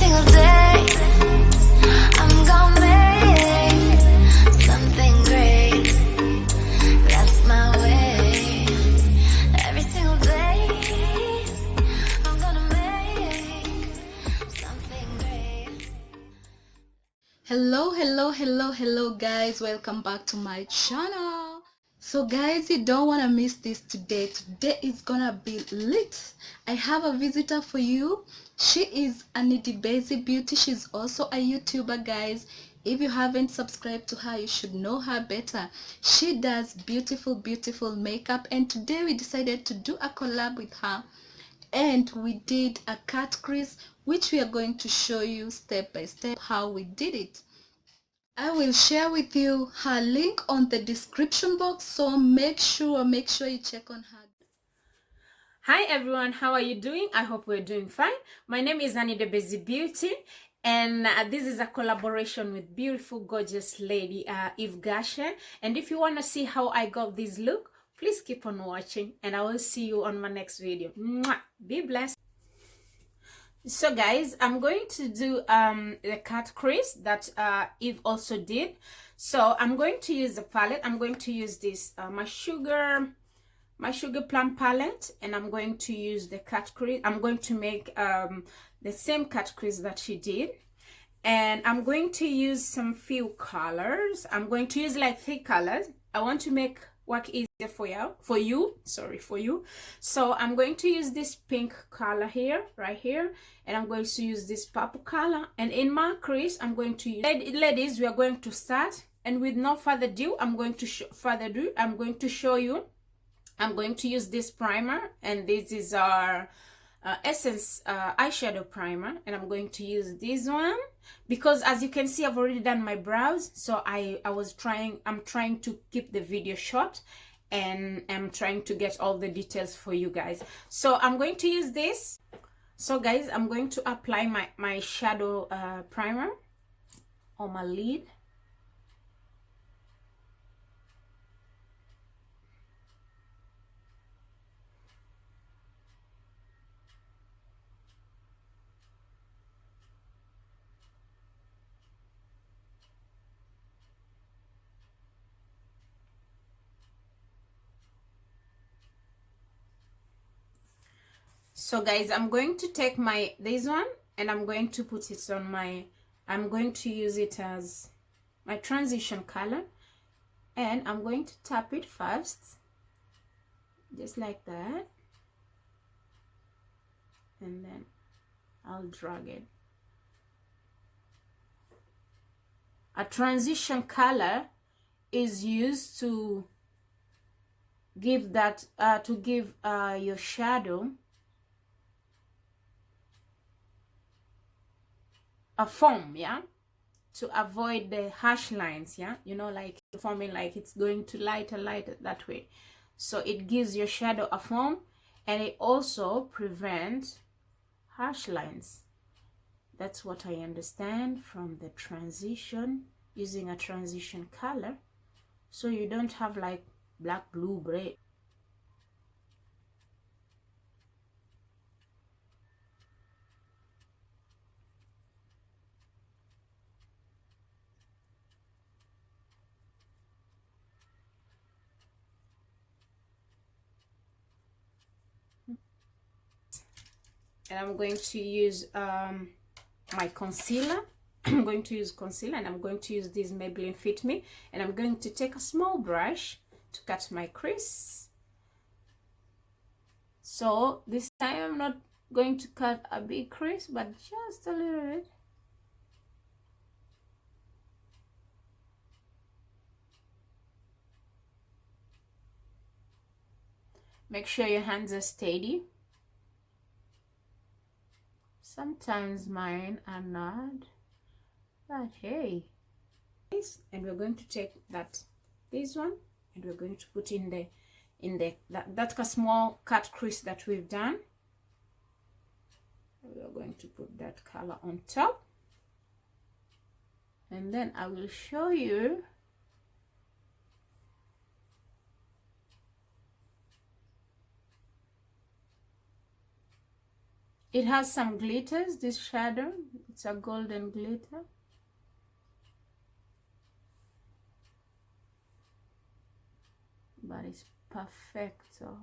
single day I'm gonna make something great. That's my way. Every single day I'm gonna make something great. Hello guys, welcome back to my channel. So guys, you don't want to miss this today. Today is gonna be lit. I have a visitor for you. She is Anidebezi Beauty. She's also a YouTuber, guys. If you haven't subscribed to her, you should know her better. She does beautiful makeup, and today we decided to do a collab with her, and we did a cut crease, which we are going to show you step by step how we did it. I will share with you her link on the description box, so make sure you check on her. Hi everyone, how are you doing? I hope we're doing fine. My name is Anidebezi Beauty, and this is a collaboration with beautiful, gorgeous lady Gache. And if you want to see how I got this look, please keep on watching, and I will see you on my next video. Mwah! Be blessed. So guys, I'm going to do the cut crease that Eve also did. So I'm going to use the palette. I'm going to use this my sugar plum palette, and I'm going to use the cut crease. I'm going to make the same cut crease that she did, and I'm going to use some few colors. I'm going to use like 3 colors. I want to make work easier for you. So I'm going to use this pink color here, right here, and I'm going to use this purple color. And in my crease, I'm going to use, ladies, we are going to start, and with no further ado, I'm going to show you. I'm going to use this primer, and this is our Essence eyeshadow primer, and I'm going to use this one because, as you can see, I've already done my brows. So I'm trying to keep the video short, and I'm trying to get all the details for you guys. So I'm going to use this. So guys, I'm going to apply my shadow primer on my lid. So guys, I'm going to take this one, and I'm going to put it on I'm going to use it as my transition color, and I'm going to tap it first, just like that, and then I'll drag it. A transition color is used to give that your shadow a form, yeah, to avoid the harsh lines, yeah, you know, like forming like it's going to lighter that way. So it gives your shadow a form, and it also prevents harsh lines. That's what I understand from the transition, using a transition color, so you don't have like black, blue, gray. And I'm going to use my concealer. I'm going to use concealer, and I'm going to use this Maybelline Fit Me, and I'm going to take a small brush to cut my crease. So this time I'm not going to cut a big crease, but just a little bit. Make sure your hands are steady. Sometimes mine are not, but hey. And we're going to take this one, and we're going to put in that small cut crease that we've done. We are going to put that color on top, and then I will show you It has some glitters, this shadow. It's a golden glitter. But it's perfect. So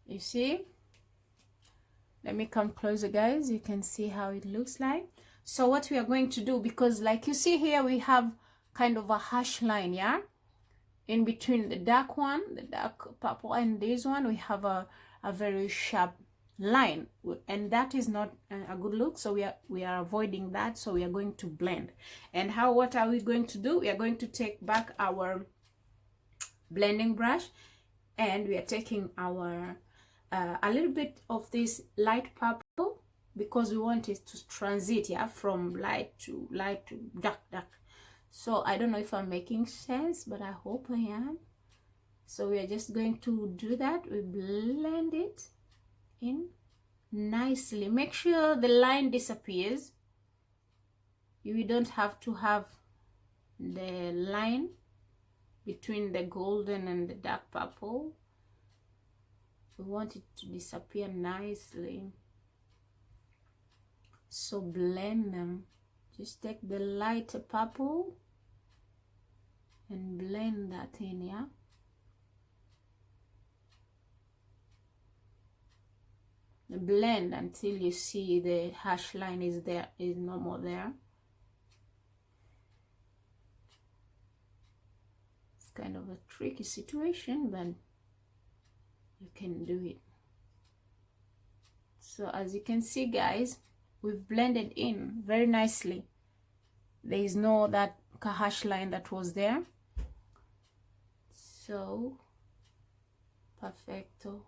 you see, let me come closer, guys. You can see how it looks like. So what we are going to do, because like you see here, we have kind of a harsh line, yeah, in between the dark one, the dark purple, and this one, we have a very sharp line, and that is not a good look. So we are avoiding that. So we are going to blend. And what are we going to do? We are going to take back our blending brush, and we are taking our a little bit of this light purple, because we want it to transit, yeah, from light to dark. So I don't know if I'm making sense, but I hope I am. So we are just going to do that. We blend it in nicely. Make sure the line disappears. You don't have to have the line between the golden and the dark purple. We want it to disappear nicely. So blend them. Just take the lighter purple and blend that in, yeah. Blend until you see the harsh line is no more there. It's kind of a tricky situation, but you can do it. So as you can see, guys, we've blended in very nicely. There is no that harsh line that was there. So perfecto.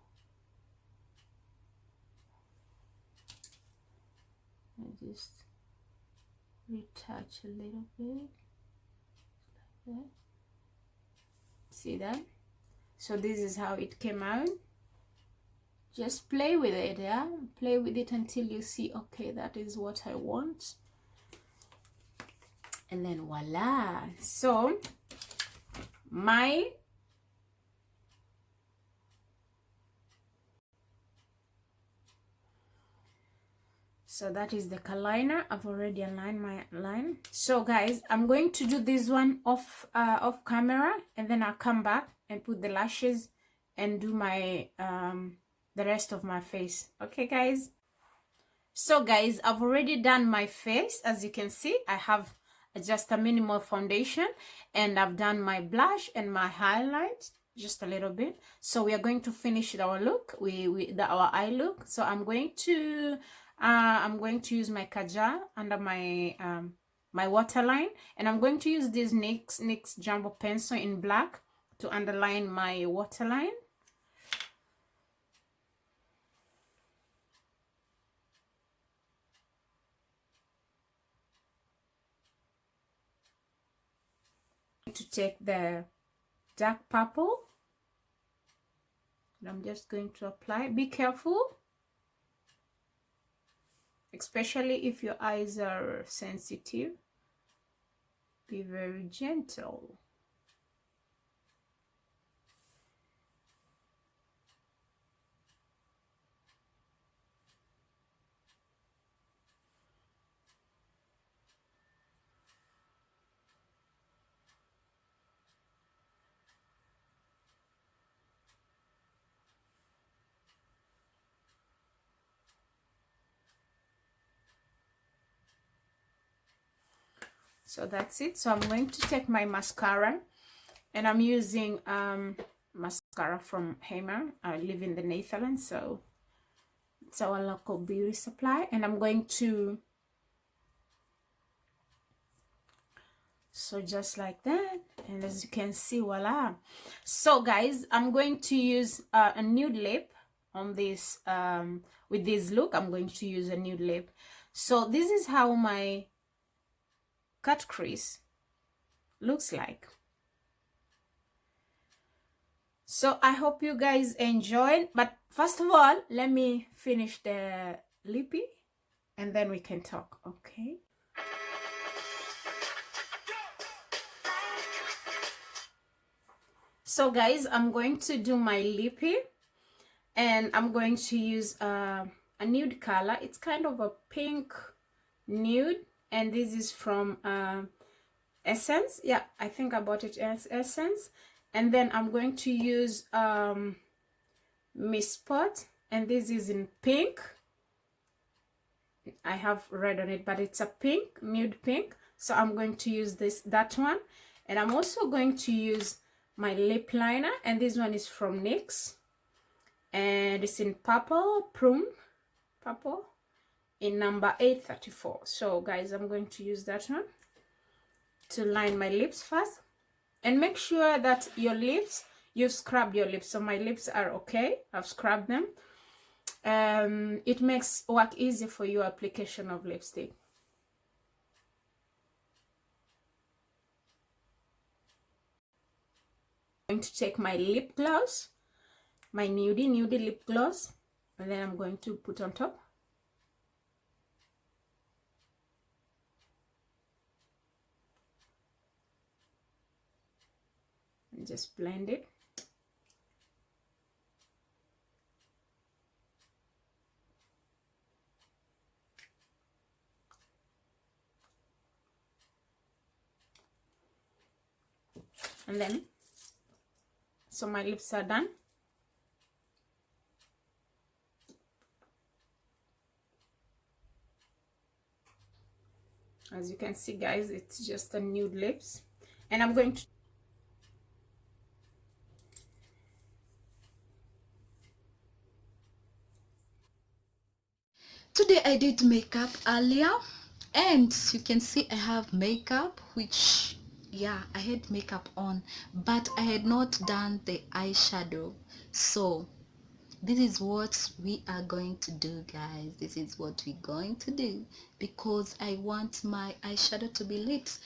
I just retouch a little bit like that. See that? So this is how it came out. Just play with it, yeah, play with it until you see, okay, that is what I want, and then voila. So that is the color liner. I've already aligned my line. So guys, I'm going to do this one off camera, and then I'll come back and put the lashes and do my the rest of my face. Okay guys, so guys, I've already done my face. As you can see, I have just a minimal foundation, and I've done my blush and my highlight just a little bit. So we are going to finish our look, our eye look. So I'm going to use my Gache under my my waterline, and I'm going to use this NYX Jumbo pencil in black to underline my waterline. To take the dark purple, and I'm just going to apply. Be careful, especially if your eyes are sensitive. Be very gentle. So that's it. So I'm going to take my mascara, and I'm using mascara from Heimer. I live in the Netherlands, so it's our local beauty supply. And I'm going to, so just like that, and as you can see, voila. So guys, I'm going to use a nude lip on this with this look. I'm going to use a nude lip. So this is how my cut crease looks like. So I hope you guys enjoyed, but first of all, let me finish the lippy and then we can talk. Okay, So guys, I'm going to do my lippy, and I'm going to use a nude color. It's kind of a pink nude, and this is from Essence. Yeah, I think I bought it as Essence. And then I'm going to use Miss Spot, and this is in pink. I have red on it, but it's a pink, nude pink. So I'm going to use that one. And I'm also going to use my lip liner, and this one is from NYX, and it's in purple, purple, in number 834. So guys, I'm going to use that one to line my lips first. And make sure that your lips, you've scrubbed your lips. So my lips are okay, I've scrubbed them. It makes work easy for your application of lipstick. I'm going to take my lip gloss, my nudie lip gloss, and then I'm going to put on top. And just blend it. And then, so my lips are done. As you can see guys, it's just a nude lips. And I'm going to Today I did makeup earlier, and you can see I have makeup, which, yeah, I had makeup on, but I had not done the eyeshadow. So this is what we are going to do, guys. This is what we're going to do, because I want my eyeshadow to be lit.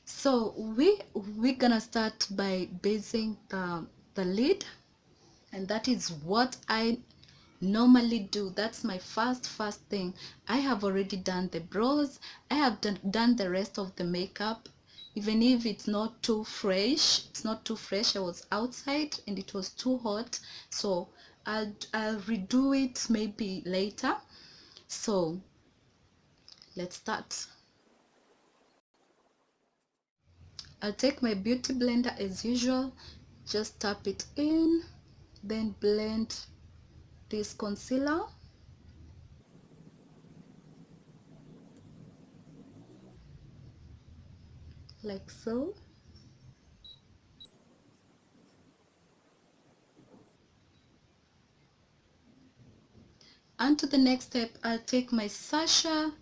So we're gonna start by basing the lid, and that is what I normally do. That's my first thing. I have already done the brows. I have done the rest of the makeup, even if it's not too fresh. I was outside and it was too hot, so I'll redo it maybe later. So let's start. I'll take my beauty blender as usual, just tap it in, then blend this concealer. Like so. And to the next step, I'll take my Sasha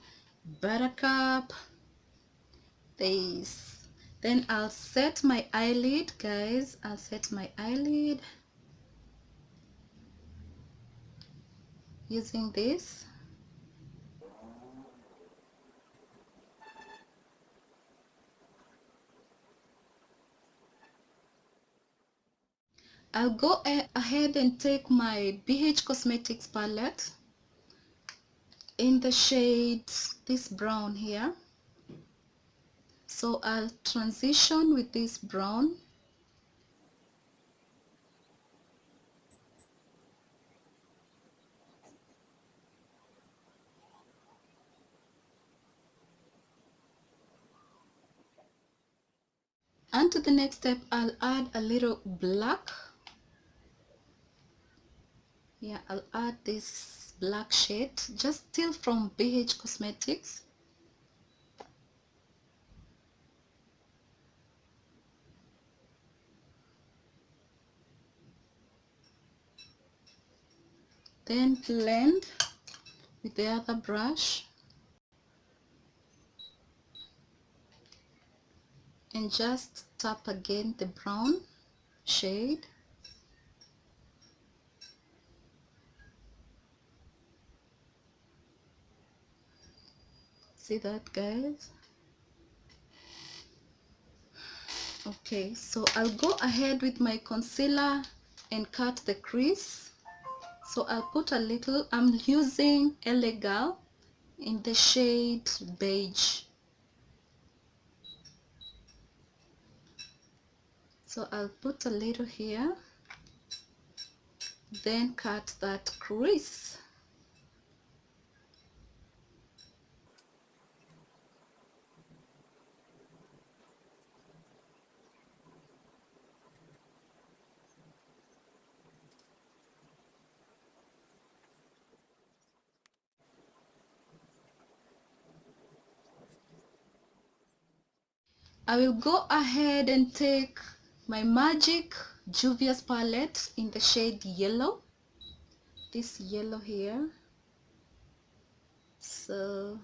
Buttercup base. Then I'll set my eyelid, guys. I'll set my eyelid using this. I'll go ahead and take my BH Cosmetics palette in the shade this brown here. So I'll transition with this brown. And to the next step, I'll add a little black. Yeah, I'll add this black shade, just still from BH Cosmetics. Then blend with the other brush and just tap again the brown shade. See that, guys? Okay, so I'll go ahead with my concealer and cut the crease. So I'll put a little, I'm using Elegant in the shade beige. So I'll put a little here, then cut that crease. I will go ahead and take my Magic Juvia's palette in the shade yellow, this yellow here. So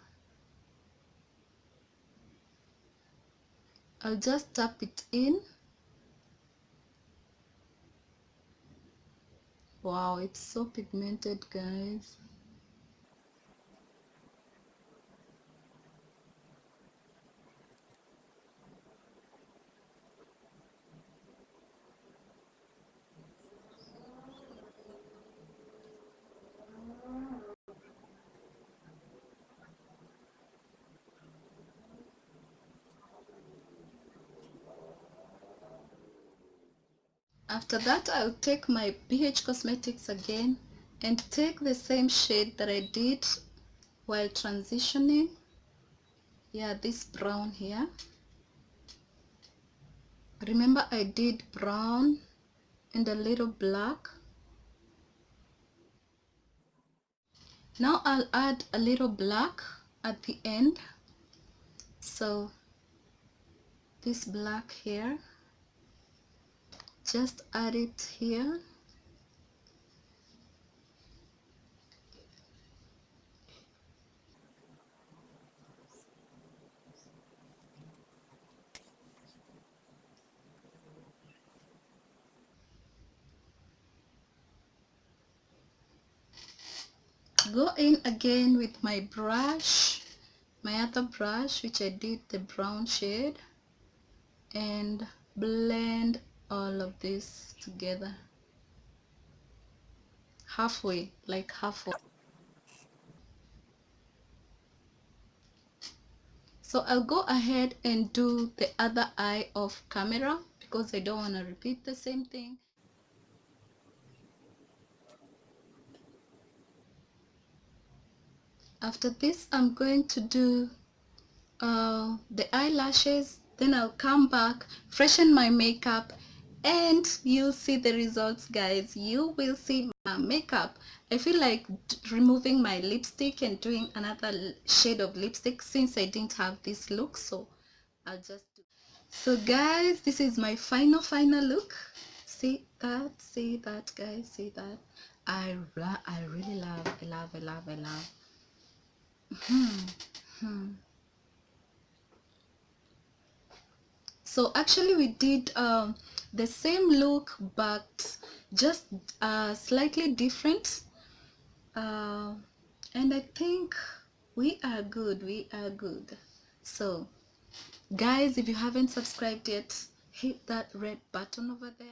I'll just tap it in. Wow, it's so pigmented, guys. After that, I'll take my BH Cosmetics again and take the same shade that I did while transitioning. Yeah, this brown here. Remember, I did brown and a little black. Now I'll add a little black at the end. So this black here, just add it here. Go in again with my brush, my other brush, which I did the brown shade, and blend all of this together halfway, like halfway. So I'll go ahead and do the other eye off camera because I don't want to repeat the same thing. After this, I'm going to do the eyelashes, then I'll come back, freshen my makeup, and you'll see the results, guys. You will see my makeup. I feel like removing my lipstick and doing another shade of lipstick since I didn't have this look, so I'll just do. So guys, this is my final look. See that guys, see that. I really love, I love. So actually we did the same look but just slightly different, and I think we are good. So guys, if you haven't subscribed yet, hit that red button over there.